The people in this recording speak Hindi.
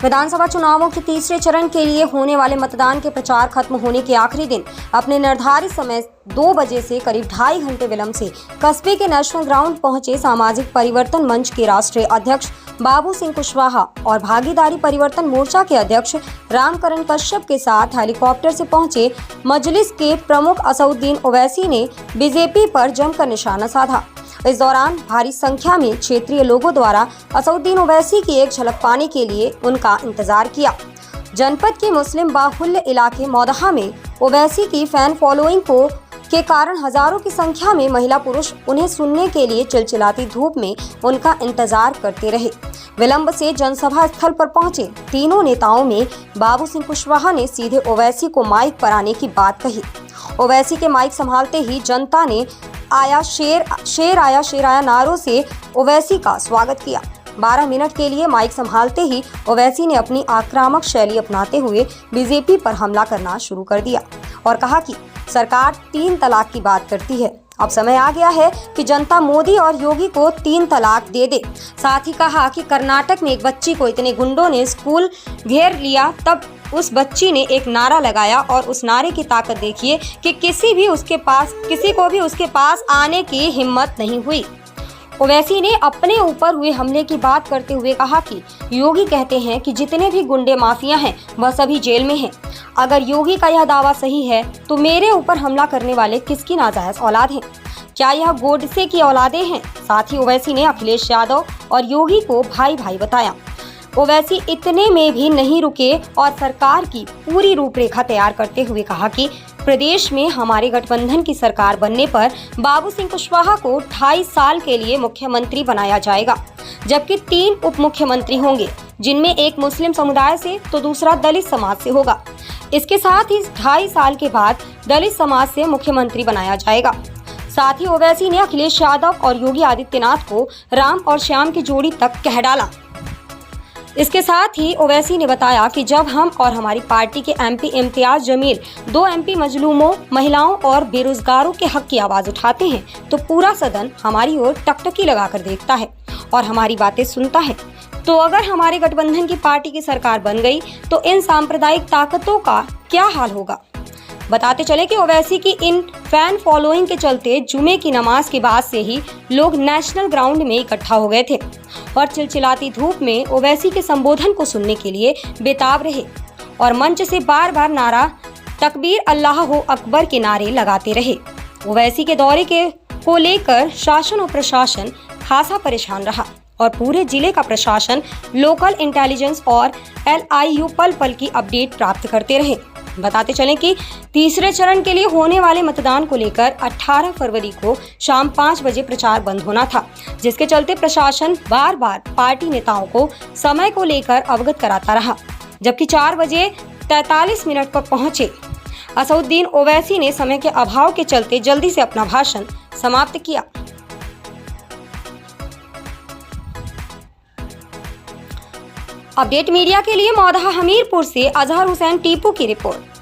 विधानसभा चुनावों के तीसरे चरण के लिए होने वाले मतदान के प्रचार खत्म होने के आखिरी दिन अपने निर्धारित समय 2 बजे से करीब 2.5 घंटे विलंब से कस्बे के नेशनल ग्राउंड पहुंचे सामाजिक परिवर्तन मंच के राष्ट्रीय अध्यक्ष बाबू सिंह कुशवाहा और भागीदारी परिवर्तन मोर्चा के अध्यक्ष रामकरण कश्यप के साथ हेलीकॉप्टर से पहुंचे मजलिस के प्रमुख असउद्दीन ओवैसी ने बीजेपी पर जमकर निशाना साधा। इस दौरान भारी संख्या में क्षेत्रीय लोगों द्वारा असउद्दीन ओवैसी की एक झलक पाने के लिए उनका इंतजार किया। जनपद के मुस्लिम बाहुल्य इलाके मौदहा में ओवैसी की फैन फॉलोइंग के कारण हजारों की संख्या में महिला पुरुष उन्हें सुनने के लिए चिलचिलाती धूप में उनका इंतजार करते रहे। विलंब से जनसभा स्थल पर पहुंचे तीनों नेताओं में बाबू सिंह कुशवाहा ने सीधे ओवैसी को माइक पर आने की बात कही। ओवैसी के माइक संभालते ही जनता ने आया शेर आया नारों से ओवैसी का स्वागत किया। 12 मिनट के लिए माइक संभालते ही ओवैसी ने अपनी आक्रामक शैली अपनाते हुए बीजेपी पर हमला करना शुरू कर दिया और कहा कि सरकार 3 तलाक की बात करती है। अब समय आ गया है कि जनता मोदी और योगी को 3 तलाक दे दे। साथ ही कहा कि कर्नाटक में एक बच्ची को इतने गुंडों ने स्कूल घेर लिया, तब उस बच्ची ने एक नारा लगाया और उस नारे की ताकत देखिए कि किसी को भी उसके पास आने की हिम्मत नहीं हुई। ओवैसी ने अपने ऊपर हुए हमले की बात करते हुए कहा कि योगी कहते हैं कि जितने भी गुंडे माफिया हैं वह सभी जेल में हैं। अगर योगी का यह दावा सही है तो मेरे ऊपर हमला करने वाले किसकी नाजायज औलाद हैं? क्या यह गोडसे की औलादें हैं? साथ ही ओवैसी ने अखिलेश यादव और योगी को भाई भाई बताया। ओवैसी इतने में भी नहीं रुके और सरकार की पूरी रूपरेखा तैयार करते हुए कहा कि प्रदेश में हमारे गठबंधन की सरकार बनने पर बाबू सिंह कुशवाहा को 2.5 साल के लिए मुख्यमंत्री बनाया जाएगा, जबकि 3 उप मुख्यमंत्री होंगे, जिनमें एक मुस्लिम समुदाय से तो दूसरा दलित समाज से होगा। इसके साथ ही 2.5 साल के बाद दलित समाज से मुख्यमंत्री बनाया जाएगा। साथ ही ओवैसी ने अखिलेश यादव और योगी आदित्यनाथ को राम और श्याम की जोड़ी तक कह डाला। इसके साथ ही ओवैसी ने बताया कि जब हम और हमारी पार्टी के एमपी इम्तियाज जमील 2 एमपी मजलूमों, महिलाओं और बेरोजगारों के हक की आवाज उठाते हैं तो पूरा सदन हमारी ओर टकटकी लगाकर देखता है और हमारी बातें सुनता है। तो अगर हमारे गठबंधन की पार्टी की सरकार बन गई तो इन सांप्रदायिक ताकतों का क्या हाल होगा? बताते चले कि ओवैसी की इन फैन फॉलोइंग के चलते जुमे की नमाज के बाद से ही लोग नेशनल ग्राउंड में इकट्ठा हो गए थे और चिलचिलाती धूप में ओवैसी के संबोधन को सुनने के लिए बेताब रहे और मंच से बार बार नारा तकबीर अल्लाह हो अकबर के नारे लगाते रहे। ओवैसी के दौरे को लेकर शासन और प्रशासन खासा परेशान रहा और पूरे जिले का प्रशासन लोकल इंटेलिजेंस और LIU पल पल की अपडेट प्राप्त करते रहे। बताते चलें कि तीसरे चरण के लिए होने वाले मतदान को लेकर 18 फरवरी को शाम 5 बजे प्रचार बंद होना था, जिसके चलते प्रशासन बार बार पार्टी नेताओं को समय को लेकर अवगत कराता रहा। जबकि 4 बजे 43 मिनट पर पहुंचे असउद्दीन ओवैसी ने समय के अभाव के चलते जल्दी से अपना भाषण समाप्त किया। अपडेट मीडिया के लिए मौदहा हमीरपुर से अजहर हुसैन टीपू की रिपोर्ट।